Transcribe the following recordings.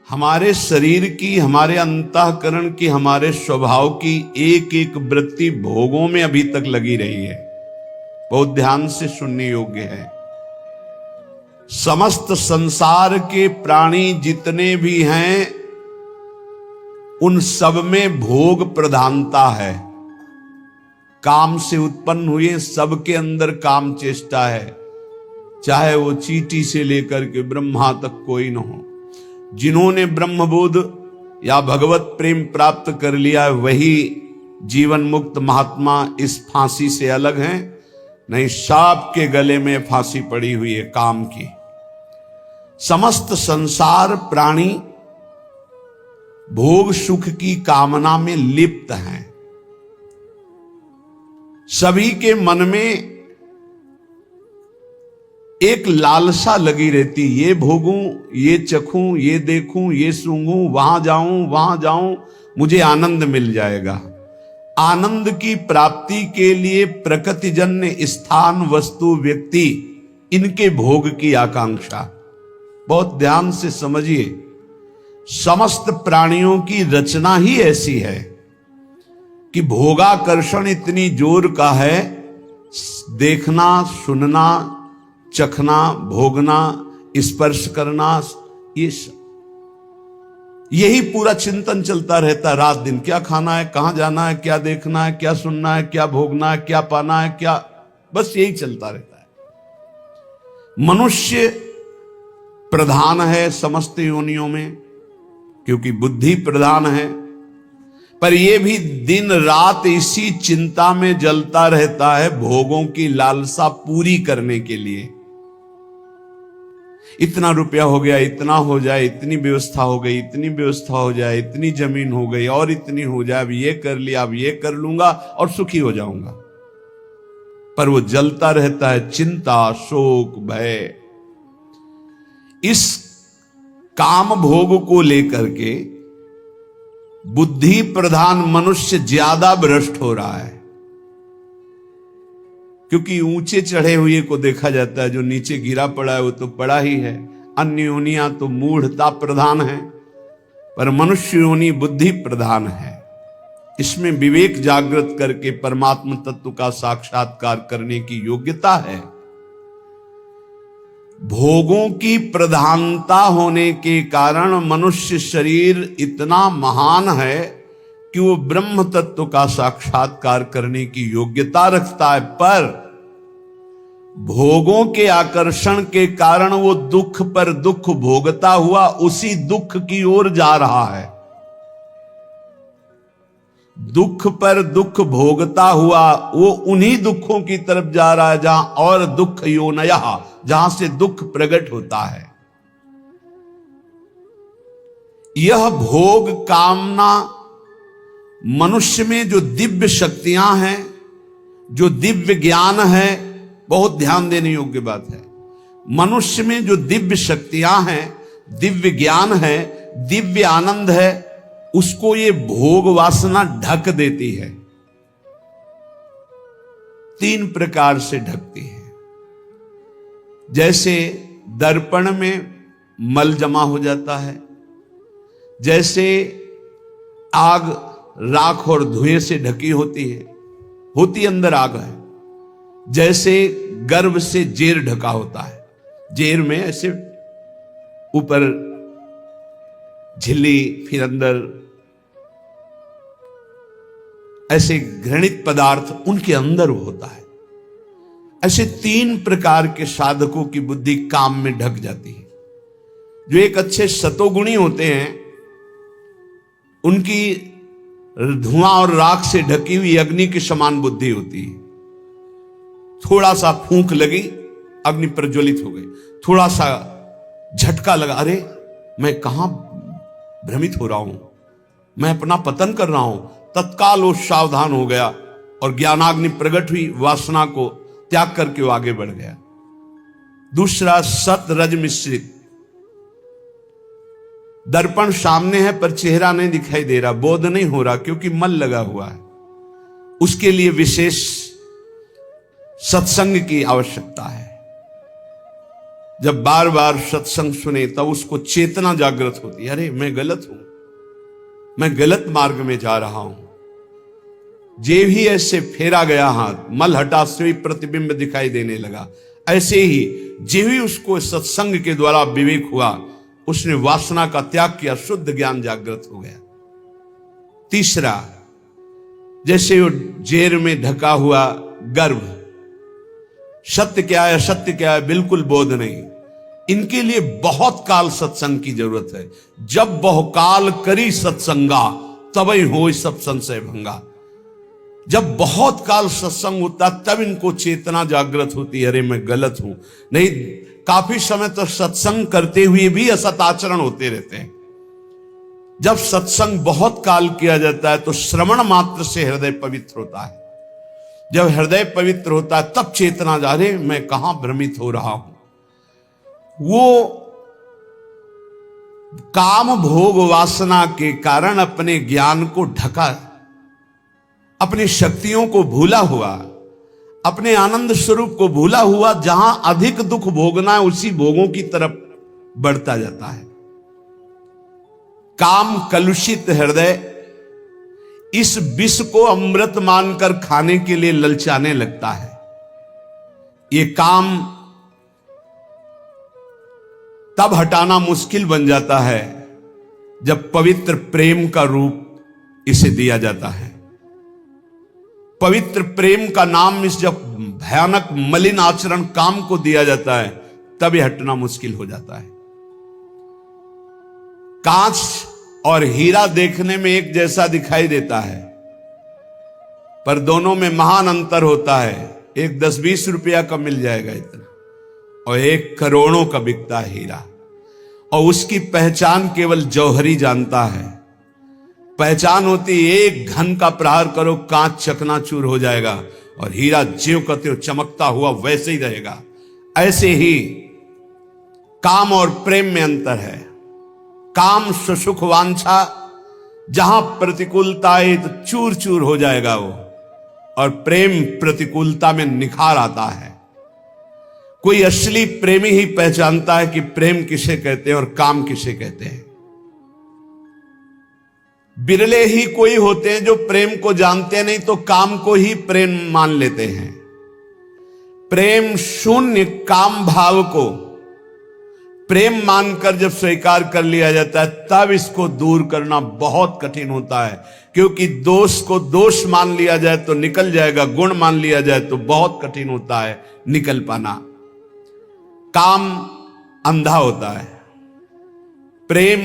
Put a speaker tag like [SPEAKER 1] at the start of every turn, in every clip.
[SPEAKER 1] हमारे शरीर की, हमारे अंतःकरण की, हमारे स्वभाव की एक एक वृत्ति भोगों में अभी तक लगी रही है। बहुत ध्यान से सुनने योग्य है। समस्त संसार के प्राणी जितने भी हैं उन सब में भोग प्रधानता है। काम से उत्पन्न हुए सबके अंदर काम चेष्टा है, चाहे वो चींटी से लेकर के ब्रह्मा तक कोई न हो। जिन्होंने ब्रह्मबोध या भगवत प्रेम प्राप्त कर लिया है वही जीवन मुक्त महात्मा इस फांसी से अलग हैं, नहीं सांप के गले में फांसी पड़ी हुई है काम की। समस्त संसार प्राणी भोग सुख की कामना में लिप्त हैं। सभी के मन में एक लालसा लगी रहती, ये भोगूं, ये चखूं, ये देखूं, ये सूंघूं, वहां जाऊं, मुझे आनंद मिल जाएगा। आनंद की प्राप्ति के लिए प्रकृतिजन्य स्थान, वस्तु, व्यक्ति, इनके भोग की आकांक्षा। बहुत ध्यान से समझिए, समस्त प्राणियों की रचना ही ऐसी है कि भोगाकर्षण इतनी जोर का है, देखना, सुनना, चखना, भोगना, स्पर्श करना, यही पूरा चिंतन चलता रहता है रात दिन। क्या खाना है, कहां जाना है, क्या देखना है, क्या सुनना है, क्या भोगना है, क्या पाना है, क्या, बस यही चलता रहता है। मनुष्य प्रधान है समस्त योनियों में, क्योंकि बुद्धि प्रधान है, पर यह भी दिन रात इसी चिंता में जलता रहता है भोगों की लालसा पूरी करने के लिए। इतना रुपया हो गया, इतना हो जाए, इतनी व्यवस्था हो गई, इतनी व्यवस्था हो जाए, इतनी जमीन हो गई और इतनी हो जाए, अब ये कर लिया, अब ये कर लूंगा और सुखी हो जाऊंगा। पर वो जलता रहता है चिंता, शोक, भय। इस काम भोग को लेकर के बुद्धि प्रधान मनुष्य ज्यादा भ्रष्ट हो रहा है, क्योंकि ऊंचे चढ़े हुए को देखा जाता है, जो नीचे गिरा पड़ा है वो तो पड़ा ही है। अन्य योनियां तो मूढ़ता प्रधान है, पर मनुष्य योनि बुद्धि प्रधान है। इसमें विवेक जागृत करके परमात्म तत्व का साक्षात्कार करने की योग्यता है। भोगों की प्रधानता होने के कारण मनुष्य शरीर इतना महान है कि वो ब्रह्म तत्व का साक्षात्कार करने की योग्यता रखता है, पर भोगों के आकर्षण के कारण वो दुख पर दुख भोगता हुआ उसी दुख की ओर जा रहा है। दुख पर दुख भोगता हुआ वो उन्हीं दुखों की तरफ जा रहा है जहां और दुख योनयः, जहां से दुख प्रकट होता है। यह भोग कामना मनुष्य में जो दिव्य शक्तियां हैं, जो दिव्य ज्ञान है, बहुत ध्यान देने योग्य बात है। मनुष्य में जो दिव्य शक्तियां हैं, दिव्य ज्ञान है, दिव्य आनंद है, उसको ये भोग वासना ढक देती है। 3 प्रकार से ढकती है। जैसे दर्पण में मल जमा हो जाता है, जैसे आग राख और धुएं से ढकी होती है, होती अंदर आग है। जैसे गर्भ से जेर ढका होता है, जेर में ऐसे ऊपर झिल्ली, फिर अंदर ऐसे घृणित पदार्थ उनके अंदर होता है। ऐसे 3 प्रकार के साधकों की बुद्धि काम में ढक जाती है। जो एक अच्छे सतोगुणी होते हैं उनकी धुआं और राख से ढकी हुई अग्नि के समान बुद्धि होती है। थोड़ा सा फूंक लगी, अग्नि प्रज्वलित हो गई। थोड़ा सा झटका लगा, अरे मैं कहां भ्रमित हो रहा हूं, मैं अपना पतन कर रहा हूं, तत्काल वो सावधान हो गया और ज्ञानाग्नि प्रकट हुई, वासना को त्याग करके वो आगे बढ़ गया। दूसरा सत रज मिश्रित, दर्पण सामने है पर चेहरा नहीं दिखाई दे रहा, बोध नहीं हो रहा क्योंकि मल लगा हुआ है। उसके लिए विशेष सत्संग की आवश्यकता है। जब बार बार सत्संग सुने तब उसको चेतना जागृत होती है, अरे मैं गलत हूं, मैं गलत मार्ग में जा रहा हूं। जे भी ऐसे फेरा गया हाथ, मल हटा से प्रतिबिंब दिखाई देने लगा। ऐसे ही जे भी उसको सत्संग के द्वारा विवेक हुआ, उसने वासना का त्याग किया, शुद्ध ज्ञान जागृत हो गया। तीसरा, जैसे वो जेर में ढका हुआ गर्भ, सत्य क्या है असत्य क्या है बिल्कुल बोध नहीं। इनके लिए बहुत काल सत्संग की जरूरत है। जब बहुकाल करी सत्संगा तभी हो सब संशय भंगा। जब बहुत काल सत्संग होता तब इनको चेतना जागृत होती है, अरे मैं गलत हूं। नहीं, काफी समय तो सत्संग करते हुए भी असत आचरण होते रहते हैं। जब सत्संग बहुत काल किया जाता है तो श्रवण मात्र से हृदय पवित्र होता है। जब हृदय पवित्र होता है तब चेतना जा रहे मैं कहां भ्रमित हो रहा हूं। वो काम भोग वासना के कारण अपने ज्ञान को ढका, अपनी शक्तियों को भूला हुआ, अपने आनंद स्वरूप को भूला हुआ, जहां अधिक दुख भोगना है उसी भोगों की तरफ बढ़ता जाता है। काम कलुषित हृदय इस विष को अमृत मानकर खाने के लिए ललचाने लगता है। ये काम तब हटाना मुश्किल बन जाता है जब पवित्र प्रेम का रूप इसे दिया जाता है। पवित्र प्रेम का नाम इस जब भयानक मलिन आचरण काम को दिया जाता है तब यह हटना मुश्किल हो जाता है। कांच और हीरा देखने में एक जैसा दिखाई देता है, पर दोनों में महान अंतर होता है। एक 10-20 रुपया का मिल जाएगा इतना, और एक करोड़ों का बिकता है हीरा, और उसकी पहचान केवल जौहरी जानता है। पहचान होती एक घन का प्रहार करो कांच चकनाचूर हो जाएगा, और हीरा ज्यों का त्यों चमकता हुआ वैसे ही रहेगा। ऐसे ही काम और प्रेम में अंतर है। काम सुसुख वांछा, जहां प्रतिकूलता है तो चूर चूर हो जाएगा वो, और प्रेम प्रतिकूलता में निखार आता है। कोई असली प्रेमी ही पहचानता है कि प्रेम किसे कहते हैं और काम किसे कहते हैं। बिरले ही कोई होते हैं जो प्रेम को जानते नहीं तो काम को ही प्रेम मान लेते हैं। प्रेम शून्य काम भाव को प्रेम मानकर जब स्वीकार कर लिया जाता है तब इसको दूर करना बहुत कठिन होता है, क्योंकि दोष को दोष मान लिया जाए तो निकल जाएगा, गुण मान लिया जाए तो बहुत कठिन होता है निकल पाना। काम अंधा होता है, प्रेम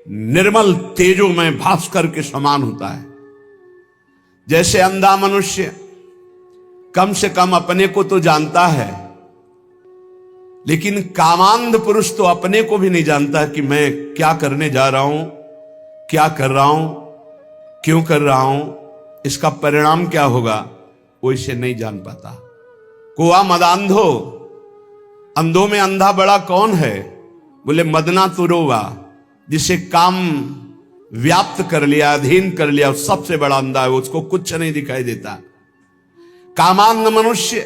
[SPEAKER 1] निर्मल तेजोमय भास्कर के समान होता है। जैसे अंधा मनुष्य कम से कम अपने को तो जानता है, लेकिन कामांध पुरुष तो अपने को भी नहीं जानता कि मैं क्या करने जा रहा हूं, क्या कर रहा हूं, क्यों कर रहा हूं, इसका परिणाम क्या होगा, वो इसे नहीं जान पाता। कुआ मदांधो, अंधों में अंधा बड़ा कौन है? बोले मदना तुरोवा, जिसे काम व्याप्त कर लिया, अधीन कर लिया, सबसे बड़ा अंधा है, उसको कुछ नहीं दिखाई देता। कामांध मनुष्य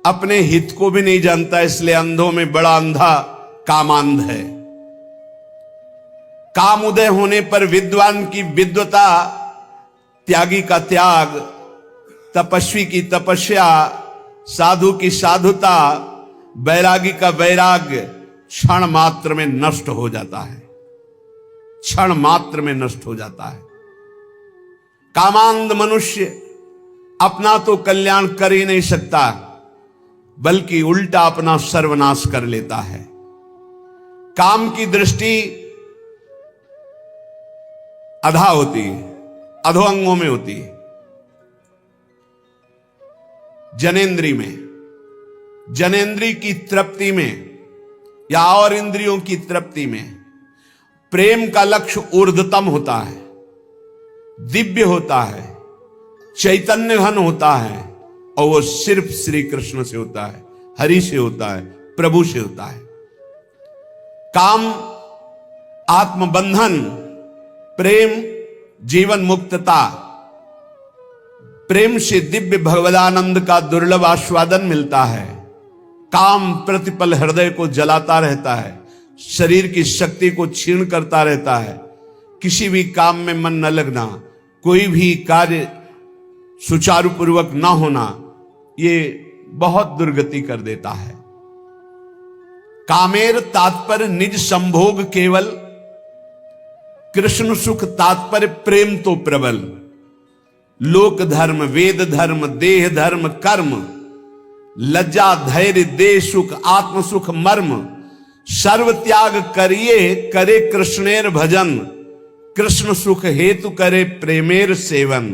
[SPEAKER 1] अपने हित को भी नहीं जानता, इसलिए अंधों में बड़ा अंधा कामांध है। काम उदय होने पर विद्वान की विद्वता, त्यागी का त्याग, तपस्वी की तपस्या, साधु की साधुता, वैरागी का वैराग्य क्षण मात्र में नष्ट हो जाता है, क्षण मात्र में नष्ट हो जाता है। कामांध मनुष्य अपना तो कल्याण कर ही नहीं सकता, बल्कि उल्टा अपना सर्वनाश कर लेता है। काम की दृष्टि अधा होती है, अधोअंगों में होती है, जनेंद्री में, जनेंद्री की तृप्ति में या और इंद्रियों की तृप्ति में। प्रेम का लक्ष्य ऊर्ध्वतम होता है, दिव्य होता है, चैतन्य घन होता है, और वो सिर्फ श्री कृष्ण से होता है, हरि से होता है, प्रभु से होता है। काम आत्मबंधन, प्रेम जीवन मुक्तता। प्रेम से दिव्य भगवदानंद का दुर्लभ आस्वादन मिलता है, काम प्रतिपल हृदय को जलाता रहता है, शरीर की शक्ति को क्षीण करता रहता है, किसी भी काम में मन न लगना, कोई भी कार्य सुचारू पूर्वक न होना, ये बहुत दुर्गति कर देता है। कामेर तात्पर्य निज संभोग केवल, कृष्ण सुख तात्पर्य प्रेम तो प्रबल। लोक धर्म, वेद धर्म, देह धर्म, कर्म, लज्जा धैर्य देह सुख, आत्म सुख मर्म, सर्व त्याग करिए करे कृष्णेर भजन, कृष्ण सुख हेतु करे प्रेमेर सेवन।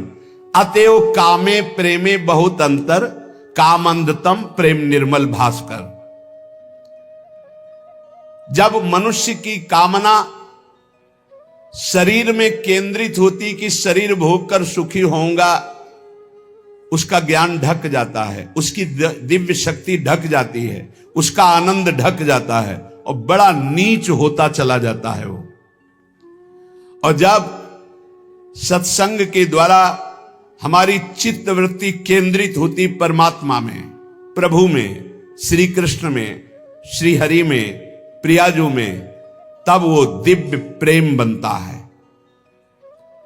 [SPEAKER 1] अतएव कामे प्रेमे बहुत अंतर, कामंदतम प्रेम निर्मल भास्कर। जब मनुष्य की कामना शरीर में केंद्रित होती कि शरीर भोग कर सुखी होऊंगा, उसका ज्ञान ढक जाता है, उसकी दिव्य शक्ति ढक जाती है, उसका आनंद ढक जाता है और बड़ा नीच होता चला जाता है वो। और जब सत्संग के द्वारा हमारी चित्त वृत्ति केंद्रित होती परमात्मा में, प्रभु में, श्री कृष्ण में, श्री हरि में, प्रियाजू में, तब वो दिव्य प्रेम बनता है।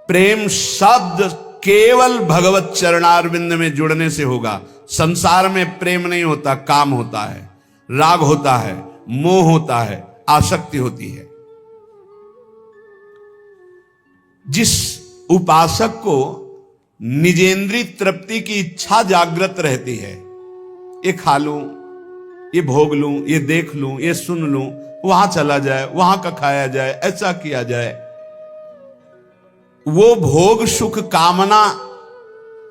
[SPEAKER 1] प्रेम शब्द केवल भगवत चरणारविंद में जुड़ने से होगा। संसार में प्रेम नहीं होता, काम होता है, राग होता है, मोह होता है, आसक्ति होती है। जिस उपासक को निजेंद्रिय तृप्ति की इच्छा जागृत रहती है, ये खा लूं, ये भोग लूं, ये देख लूं, ये सुन लूं, वहां चला जाए, वहां का खाया जाए, ऐसा किया जाए, वो भोग सुख कामना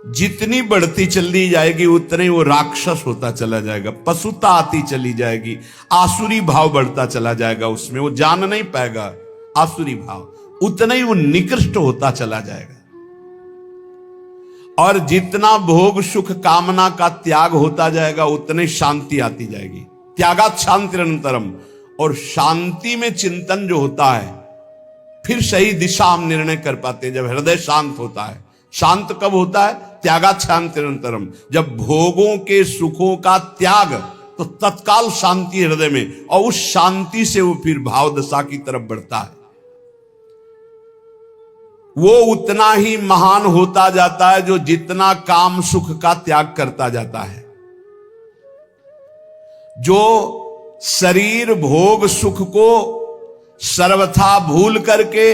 [SPEAKER 1] जितनी बढ़ती चली जाएगी उतने वो राक्षस होता चला जाएगा, पशुता आती चली जाएगी, आसुरी भाव बढ़ता चला जाएगा, उसमें वो जान नहीं पाएगा आसुरी भाव, उतना ही वो निकृष्ट होता चला जाएगा। और जितना भोग सुख कामना का त्याग होता जाएगा उतने शांति आती जाएगी। त्यागात शांति निरंतरम। और शांति में चिंतन जो होता है, फिर सही दिशा हम निर्णय कर पाते हैं जब हृदय शांत होता है। शांत कब होता है? त्यागात शांति निरंतरम। जब भोगों के सुखों का त्याग, तो तत्काल शांति हृदय में, और उस शांति से वो फिर भाव दशा की तरफ बढ़ता है। वो उतना ही महान होता जाता है जो जितना काम सुख का त्याग करता जाता है। जो शरीर भोग सुख को सर्वथा भूल करके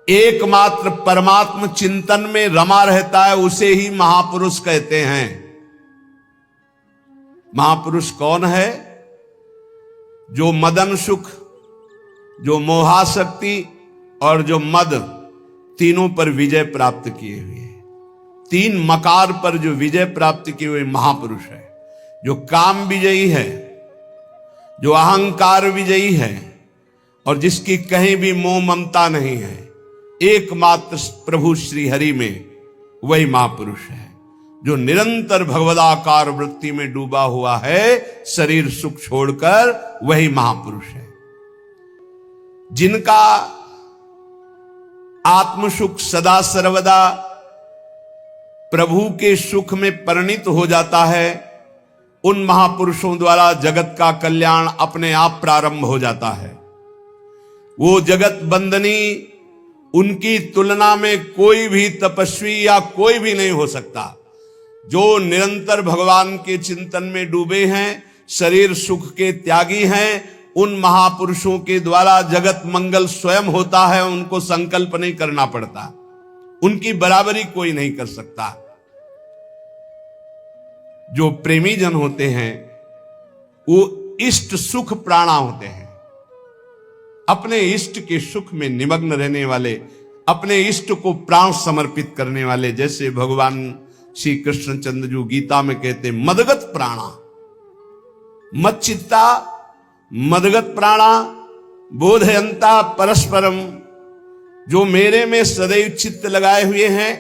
[SPEAKER 1] एकमात्र परमात्म चिंतन में रमा रहता है, उसे ही महापुरुष कहते हैं। महापुरुष कौन है? जो मदन सुख, जो मोहाशक्ति और जो मद, तीनों पर विजय प्राप्त किए हुए, तीन मकार पर जो विजय प्राप्त किए हुए महापुरुष है। जो काम विजयी है, जो अहंकार विजयी है, और जिसकी कहीं भी मोह ममता नहीं है, एकमात्र प्रभु श्री हरि में, वही महापुरुष है। जो निरंतर भगवदाकार वृत्ति में डूबा हुआ है, शरीर सुख छोड़कर, वही महापुरुष है। जिनका आत्म सुख सदा सर्वदा प्रभु के सुख में परिणित हो जाता है, उन महापुरुषों द्वारा जगत का कल्याण अपने आप प्रारंभ हो जाता है। वो जगत बंदनी, उनकी तुलना में कोई भी तपस्वी या कोई भी नहीं हो सकता। जो निरंतर भगवान के चिंतन में डूबे हैं, शरीर सुख के त्यागी हैं, उन महापुरुषों के द्वारा जगत मंगल स्वयं होता है। उनको संकल्प नहीं करना पड़ता, उनकी बराबरी कोई नहीं कर सकता। जो प्रेमी जन होते हैं, वो इष्ट सुख प्राणा होते हैं। अपने इष्ट के सुख में निमग्न रहने वाले, अपने इष्ट को प्राण समर्पित करने वाले, जैसे भगवान श्री कृष्णचंद्र जी गीता में कहते हैं, मदगत प्राणा, मच्चित्ता मदगत प्राणा बोधयंता परस्परम। जो मेरे में सदैव चित्त लगाए हुए हैं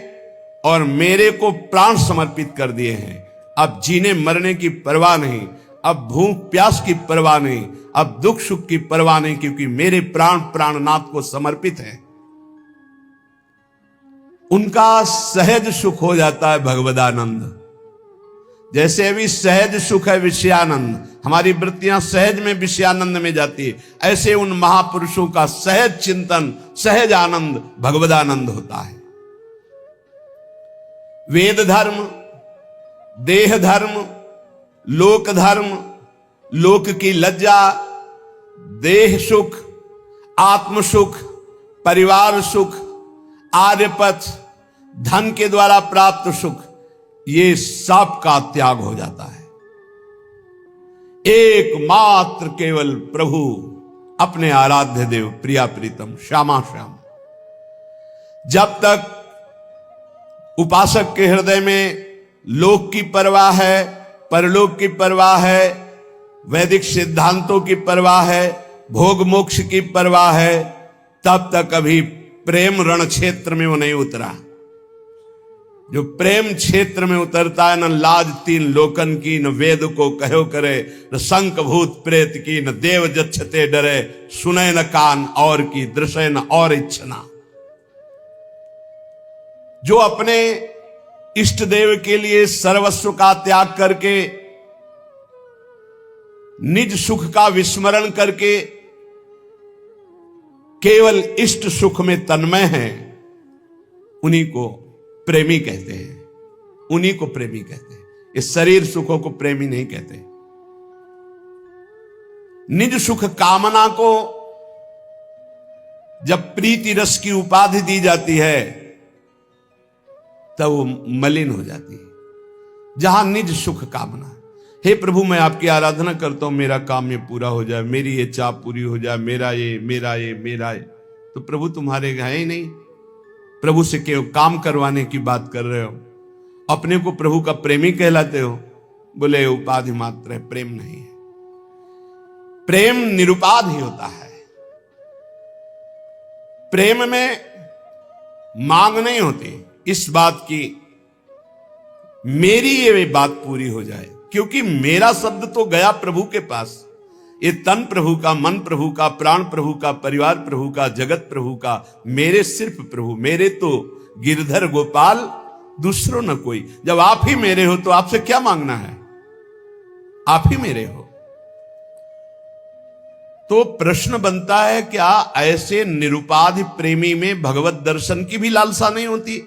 [SPEAKER 1] और मेरे को प्राण समर्पित कर दिए हैं। अब जीने मरने की परवाह नहीं, अब भूख प्यास की परवाह नहीं, अब दुख सुख की परवाह नहीं, क्योंकि मेरे प्राण प्राणनाथ को समर्पित है। उनका सहज सुख हो जाता है भगवदानंद। जैसे अभी सहज सुख है विषयानंद, हमारी वृत्तियां सहज में विषयानंद में जाती है, ऐसे उन महापुरुषों का सहज चिंतन, सहज आनंद भगवदानंद होता है। वेद धर्म, देह धर्म, लोक धर्म, लोक की लज्जा, देह सुख, आत्म सुख, परिवार सुख, आर्यपथ, धन के द्वारा प्राप्त सुख, ये सब का त्याग हो जाता है। एकमात्र केवल प्रभु, अपने आराध्य देव, प्रिया प्रीतम, श्यामा श्याम। जब तक उपासक के हृदय में लोक की परवाह है, परलोक की परवाह है, वैदिक सिद्धांतों की परवाह है, भोग मोक्ष की परवाह है, तब तक अभी प्रेम रण क्षेत्र में वो नहीं उतरा। जो प्रेम क्षेत्र में उतरता है, न लाज तीन लोकन की, न वेद को कहो करे, न शंख भूत प्रेत की, न देव जच्छते डरे, सुने न कान और की, दृश्य न और इच्छना। जो अपने इष्ट देव के लिए सर्वस्व का त्याग करके, निज सुख का विस्मरण करके केवल इष्ट सुख में तन्मय हैं, उन्हीं को प्रेमी कहते हैं, उन्हीं को प्रेमी कहते हैं। इस शरीर सुखों को प्रेमी नहीं कहते। निज सुख कामना को जब प्रीति रस की उपाधि दी जाती है, तब वो मलिन हो जाती है। जहां निज सुख कामना, हे प्रभु मैं आपकी आराधना करता हूं, मेरा काम ये पूरा हो जाए, मेरी ये चाह पूरी हो जाए, मेरा ये मेरा ये मेरा ये, तो प्रभु तुम्हारे है ही नहीं। प्रभु से क्यों काम करवाने की बात कर रहे हो? अपने को प्रभु का प्रेमी कहलाते हो? बोले उपाधि मात्र है, प्रेम नहीं है। प्रेम निरुपाध ही होता है। प्रेम में मांग नहीं होती इस बात की मेरी ये बात पूरी हो जाए, क्योंकि मेरा शब्द तो गया प्रभु के पास। ये तन प्रभु का, मन प्रभु का, प्राण प्रभु का, परिवार प्रभु का, जगत प्रभु का, मेरे सिर्फ प्रभु, मेरे तो गिरधर गोपाल, दूसरों न कोई। जब आप ही मेरे हो तो आपसे क्या मांगना है? आप ही मेरे हो। तो प्रश्न बनता है, क्या ऐसे निरुपाधि प्रेमी में भगवत दर्शन की भी लालसा नहीं होती?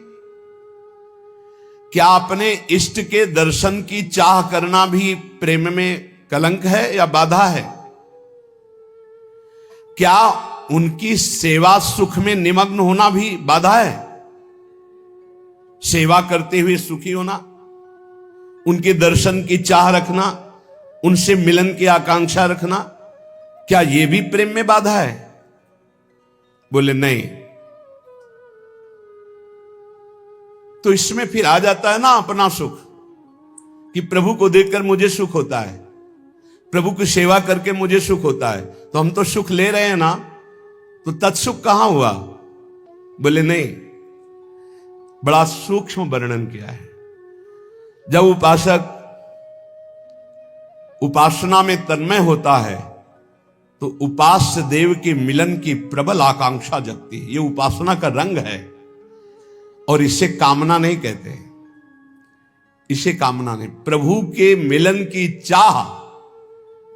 [SPEAKER 1] क्या अपने इष्ट के दर्शन की चाह करना भी प्रेम में कलंक है या बाधा है? क्या उनकी सेवा सुख में निमग्न होना भी बाधा है? सेवा करते हुए सुखी होना, उनके दर्शन की चाह रखना, उनसे मिलन की आकांक्षा रखना, क्या यह भी प्रेम में बाधा है? बोले नहीं। तो इसमें फिर आ जाता है ना अपना सुख, कि प्रभु को देखकर मुझे सुख होता है, प्रभु की सेवा करके मुझे सुख होता है, तो हम तो सुख ले रहे हैं ना, तो तत्सुख कहां हुआ? बोले नहीं। बड़ा सूक्ष्म वर्णन किया है। जब उपासक उपासना में तन्मय होता है, तो उपास्य देव के मिलन की प्रबल आकांक्षा जगती है। यह उपासना का रंग है, और इसे कामना नहीं कहते, इसे कामना नहीं। प्रभु के मिलन की चाह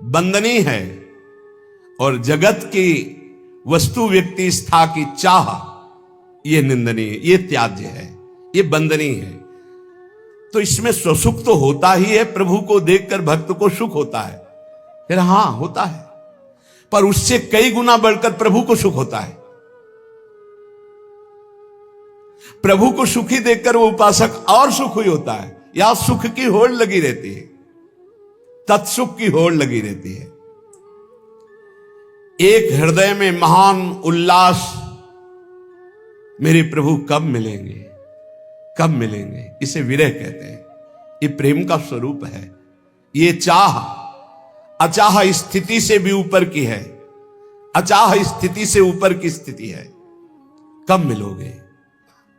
[SPEAKER 1] बंदनीय है, और जगत की वस्तु व्यक्ति स्था की चाह यह निंदनीय है, यह त्याज्य है, यह बंदनीय है। तो इसमें स्वसुख तो होता ही है, प्रभु को देखकर भक्त को सुख होता है, फिर हां होता है, पर उससे कई गुना बढ़कर प्रभु को सुख होता है। प्रभु को सुखी देखकर वो उपासक और सुख हुई होता है। या सुख की होड़ लगी रहती है, तत्सुख की होड़ लगी रहती है। एक हृदय में महान उल्लास, मेरे प्रभु कब मिलेंगे, कब मिलेंगे, इसे विरह कहते हैं। ये प्रेम का स्वरूप है। ये चाह अचाह स्थिति से भी ऊपर की है, अचाह स्थिति से ऊपर की स्थिति है। कब मिलोगे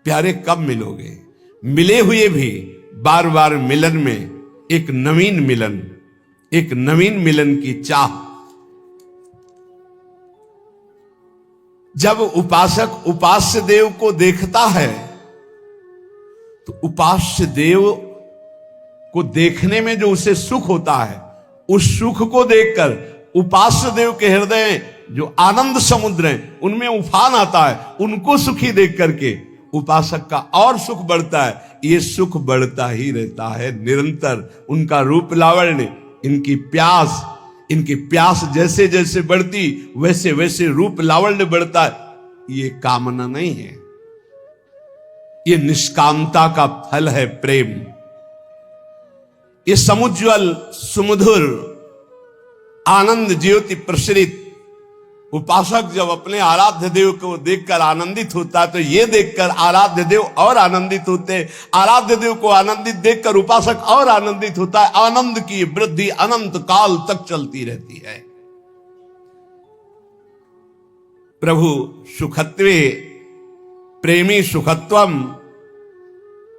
[SPEAKER 1] प्यारे, कब मिलोगे? मिले हुए भी बार बार मिलन में एक नवीन मिलन, एक नवीन मिलन की चाह। जब उपासक उपास्य देव को देखता है, तो उपास्य देव को देखने में जो उसे सुख होता है, उस सुख को देखकर उपास्य देव के हृदय जो आनंद समुद्र है उनमें उफान आता है। उनको सुखी देख करके उपासक का और सुख बढ़ता है। ये सुख बढ़ता ही रहता है निरंतर। उनका रूप लावण्य, इनकी प्यास जैसे जैसे बढ़ती वैसे वैसे रूप लावण्य बढ़ता है। ये कामना नहीं है, ये निष्कामता का फल है प्रेम। ये समुज्वल सुमधुर आनंद ज्योति प्रसरित उपासक जब अपने आराध्य देव को देखकर आनंदित होता है तो ये देखकर आराध्य देव और आनंदित होते हैं। आराध्य देव को आनंदित देखकर उपासक और आनंदित होता है। आनंद की वृद्धि अनंत काल तक चलती रहती है। प्रभु सुखत्वे प्रेमी सुखत्वम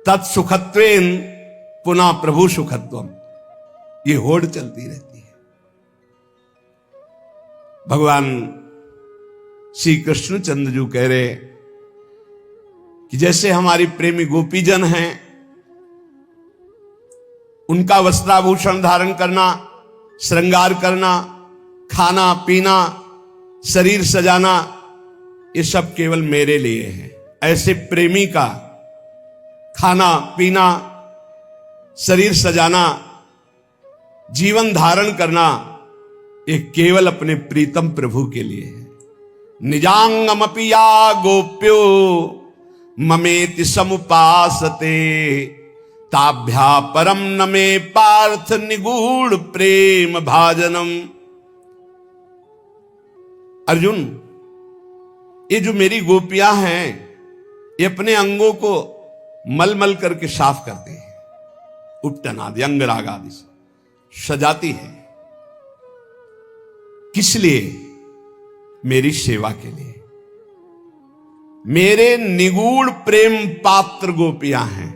[SPEAKER 1] तत्सुखत्वेन पुनः प्रभु सुखत्वम, ये होड़ चलती रहती है। भगवान श्री कृष्ण चंद्र जी कह रहे कि जैसे हमारी प्रेमी गोपीजन हैं, उनका वस्त्राभूषण धारण करना, श्रृंगार करना, खाना पीना, शरीर सजाना, ये सब केवल मेरे लिए है। ऐसे प्रेमी का खाना पीना, शरीर सजाना, जीवन धारण करना, ये केवल अपने प्रीतम प्रभु के लिए है। निजांगमपि या गोप्यो ममेति समुपासते ताभ्या परम न मे पार्थ निगूढ़ प्रेम भाजनम। अर्जुन, ये जो मेरी गोपियां हैं, ये अपने अंगों को मल मल करके साफ करती है, उपटन आदि अंगराग आदि से सजाती है। किस लिए? मेरी सेवा के लिए। मेरे निगूढ़ प्रेम पात्र गोपियां हैं।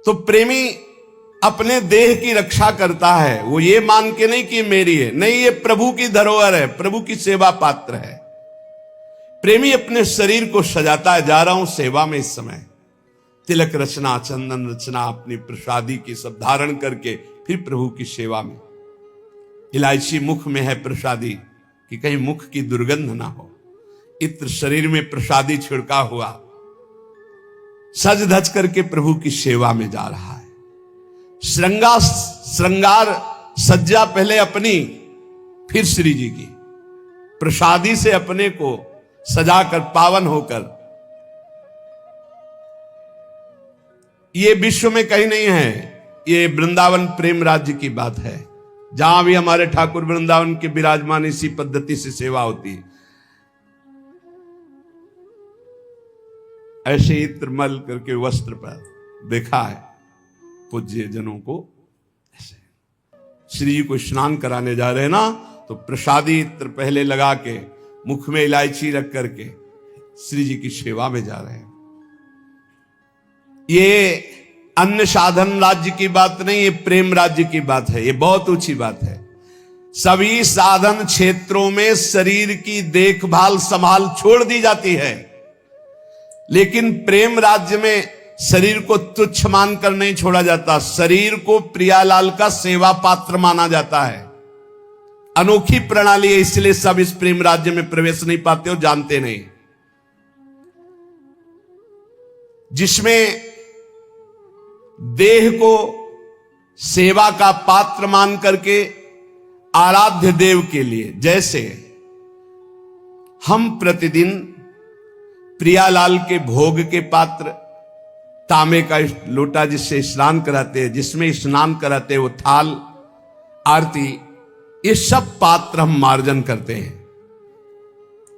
[SPEAKER 1] तो प्रेमी अपने देह की रक्षा करता है, वो ये मान के नहीं कि मेरी है, नहीं, ये प्रभु की धरोहर है, प्रभु की सेवा पात्र है। प्रेमी अपने शरीर को सजाता है। जा रहा हूं सेवा में इस समय, तिलक रचना, चंदन रचना, अपनी प्रसादी की सब धारण करके फिर प्रभु की सेवा में। इलायची मुख में है प्रसादी कि कहीं मुख की दुर्गंध ना हो। इत्र शरीर में प्रसादी छिड़का हुआ, सज धज करके प्रभु की सेवा में जा रहा है। श्रृंगार सज्जा पहले अपनी, फिर श्री जी की प्रसादी से अपने को सजाकर पावन होकर। ये विश्व में कहीं नहीं है, ये वृंदावन प्रेम राज्य की बात है। जहां भी हमारे ठाकुर वृंदावन के विराजमान इसी पद्धति से सेवा होती है। ऐसे ही त्रिमल करके वस्त्र पर देखा है पूज्य जनों को। ऐसे श्री जी को स्नान कराने जा रहे हैं ना, तो प्रसादी इत्र पहले लगा के मुख में इलायची रख करके श्री जी की सेवा में जा रहे हैं। ये अन्य साधन राज्य की बात नहीं, ये प्रेम राज्य की बात है। ये बहुत ऊंची बात है। सभी साधन क्षेत्रों में शरीर की देखभाल संभाल छोड़ दी जाती है, लेकिन प्रेम राज्य में शरीर को तुच्छ मानकर नहीं छोड़ा जाता। शरीर को प्रियालाल का सेवा पात्र माना जाता है। अनोखी प्रणाली है, इसलिए सब इस प्रेम राज्य में प्रवेश नहीं पाते और जानते नहीं। जिसमें देह को सेवा का पात्र मान करके आराध्य देव के लिए, जैसे हम प्रतिदिन प्रियालाल के भोग के पात्र, तांबे का लोटा जिससे स्नान कराते हैं, जिसमें स्नान कराते हैं वो थाल, आरती, ये सब पात्र हम मार्जन करते हैं।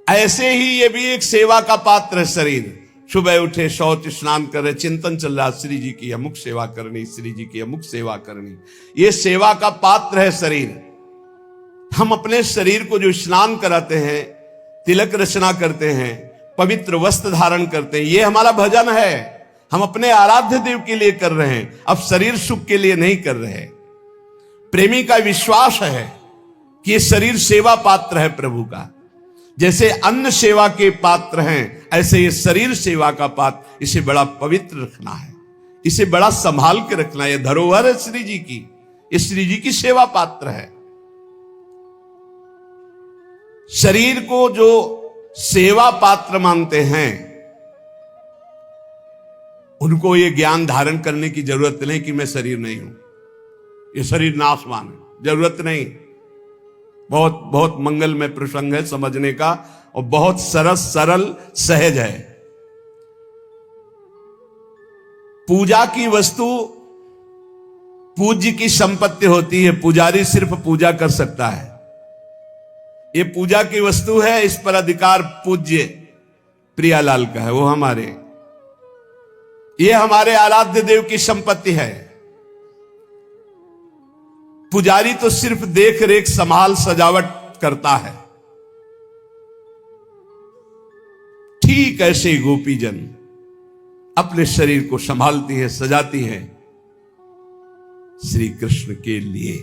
[SPEAKER 1] ऐसे ही ये भी एक सेवा का पात्र है। शरीर सुबह उठे, शौच स्नान कर रहे, चिंतन चल रहा, श्री जी की अमुक सेवा करनी, श्री जी की अमुक सेवा करनी, ये सेवा का पात्र है शरीर। हम अपने शरीर को जो स्नान कराते हैं, तिलक रचना करते हैं, पवित्र वस्त्र धारण करते हैं, ये हमारा भजन है। हम अपने आराध्य देव के लिए कर रहे हैं, अब शरीर सुख के लिए नहीं कर रहे। प्रेमी का विश्वास है कि ये शरीर सेवा पात्र है प्रभु का। जैसे अन्न सेवा के पात्र हैं, ऐसे ये शरीर सेवा का पात्र, इसे बड़ा पवित्र रखना है। इसे बड़ा संभाल के रखना। यह धरोहर है श्री जी की, ये श्री जी की सेवा पात्र है। शरीर को जो सेवा पात्र मानते हैं उनको ये ज्ञान धारण करने की जरूरत नहीं कि मैं शरीर नहीं हूं, ये शरीर नाशवान है, जरूरत नहीं। बहुत बहुत मंगलमय प्रसंग है समझने का, और बहुत सरल सहज है। पूजा की वस्तु पूज्य की संपत्ति होती है, पुजारी सिर्फ पूजा कर सकता है। ये पूजा की वस्तु है, इस पर अधिकार पूज्य प्रियालाल का है, वो हमारे, ये हमारे आराध्य देव की संपत्ति है। पुजारी तो सिर्फ देख रेख संभाल सजावट करता है। ठीक ऐसे गोपीजन अपने शरीर को संभालती है, सजाती है श्री कृष्ण के लिए।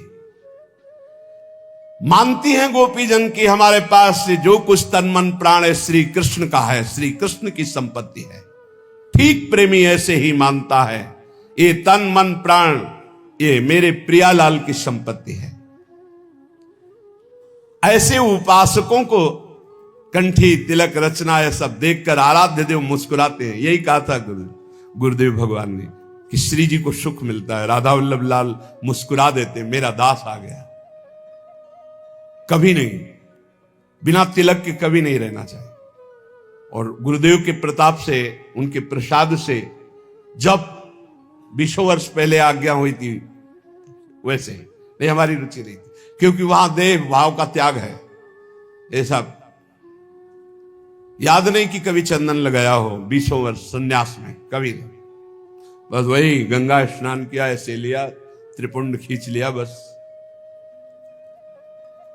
[SPEAKER 1] मानती हैं गोपीजन की हमारे पास से जो कुछ तन मन प्राण है श्री कृष्ण का है, श्री कृष्ण की संपत्ति है। ठीक प्रेमी ऐसे ही मानता है, ये तन मन प्राण ये मेरे प्रियालाल की संपत्ति है। ऐसे उपासकों को कंठी तिलक रचना यह सब देखकर आराध्य देव मुस्कुराते हैं। यही कहा था गुरुदेव भगवान ने कि श्री जी को सुख मिलता है। राधा वल्लभ लाल मुस्कुरा देते, मेरा दास आ गया। कभी नहीं, बिना तिलक के कभी नहीं रहना चाहिए। और गुरुदेव के प्रताप से, उनके प्रसाद से जब 20 वर्ष पहले आज्ञा हुई थी वैसे नहीं, हमारी रुचि नहीं थी, क्योंकि वहां देह भाव का त्याग है। ये सब याद नहीं कि कभी चंदन लगाया हो 20 वर्ष संन्यास में, कभी नहीं। बस वही गंगा स्नान किया, ऐसे लिया, त्रिपुंड खींच लिया, बस।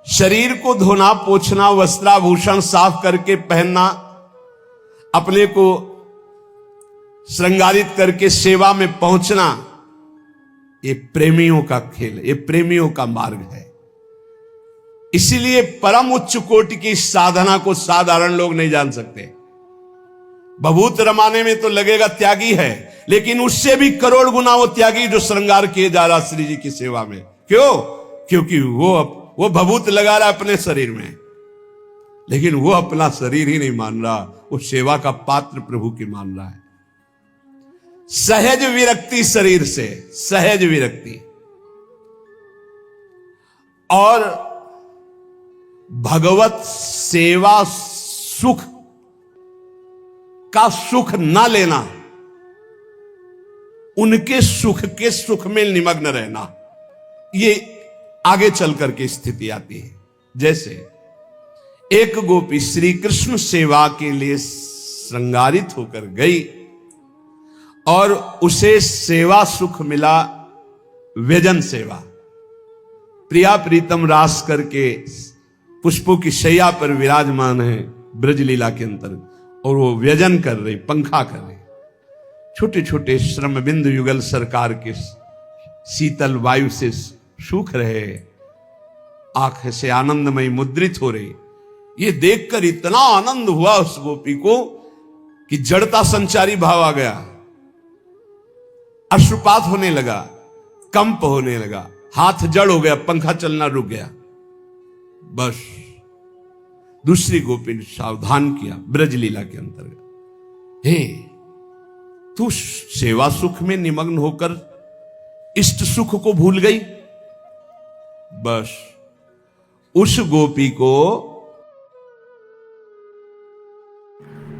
[SPEAKER 1] शरीर को धोना, पोछना, वस्त्राभूषण साफ करके पहनना, अपने को श्रृंगारित करके सेवा में पहुंचना, ये प्रेमियों का खेल, ये प्रेमियों का मार्ग है। इसीलिए परम उच्च कोटि की साधना को साधारण लोग नहीं जान सकते। भभूत रमाने में तो लगेगा त्यागी है, लेकिन उससे भी करोड़ गुना वो त्यागी जो श्रृंगार किए जा रहा श्री जी की सेवा में। क्यों? क्योंकि वो भभूत लगा रहा अपने शरीर में, लेकिन वो अपना शरीर ही नहीं मान रहा, वो सेवा का पात्र प्रभु की मान रहा है। सहज विरक्ति शरीर से, सहज विरक्ति। और भगवत सेवा सुख का सुख ना लेना, उनके सुख के सुख में निमग्न रहना, ये आगे चल करके स्थिति आती है। जैसे एक गोपी श्री कृष्ण सेवा के लिए श्रृंगारित होकर गई और उसे सेवा सुख मिला, व्यजन सेवा। प्रिया प्रीतम रास करके पुष्पों की शैया पर विराजमान है ब्रजलीला के अंतर, और वो व्यजन कर रही, पंखा कर रही। छोटे छोटे श्रम बिंदु युगल सरकार के शीतल वायु से सूख रहे, आंख से आनंदमय मुद्रित हो रही। ये देखकर इतना आनंद हुआ उस गोपी को कि जड़ता संचारी भाव आ गया, अश्रुपात होने लगा, कंप होने लगा, हाथ जड़ हो गया, पंखा चलना रुक गया। बस दूसरी गोपी ने सावधान किया ब्रजलीला के अंतर्गत, हे तू सेवा सुख में निमग्न होकर इष्ट सुख को भूल गई। बस उस गोपी को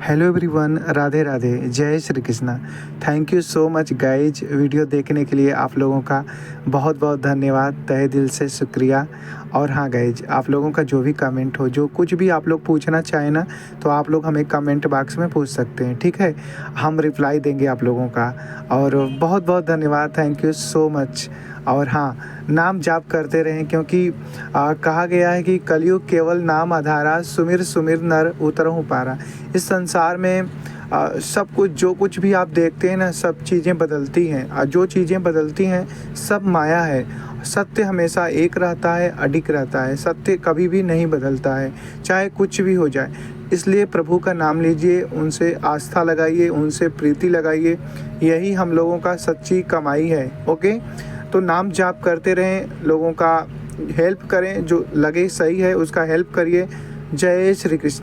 [SPEAKER 2] हेलो एवरीवन, राधे राधे, जय Shri Krishna. Thank you so much guys, video देखने के लिए आप लोगों का बहुत बहुत धन्यवाद, तहे दिल से शुक्रिया। और हाँ गाइज, आप लोगों का जो भी कमेंट हो, जो कुछ भी आप लोग पूछना चाहें ना, तो आप लोग हमें कमेंट बॉक्स में पूछ सकते हैं, ठीक है। हम रिप्लाई देंगे आप लोगों का। और बहुत बहुत धन्यवाद, थैंक यू सो मच। और हाँ, नाम जाप करते रहें, क्योंकि कहा गया है कि कलयुग केवल नाम आधारा, सुमिर सुमिर नर उतरहु पारा। इस संसार में सब कुछ जो कुछ भी आप देखते हैं ना, सब चीज़ें बदलती हैं। जो चीज़ें बदलती हैं सब माया है। सत्य हमेशा एक रहता है, अडिग रहता है। सत्य कभी भी नहीं बदलता है, चाहे कुछ भी हो जाए। इसलिए प्रभु का नाम लीजिए, उनसे आस्था लगाइए, उनसे प्रीति लगाइए। यही हम लोगों का सच्ची कमाई है। ओके, तो नाम जाप करते रहें, लोगों का हेल्प करें, जो लगे सही है उसका हेल्प करिए। जय श्री कृष्ण।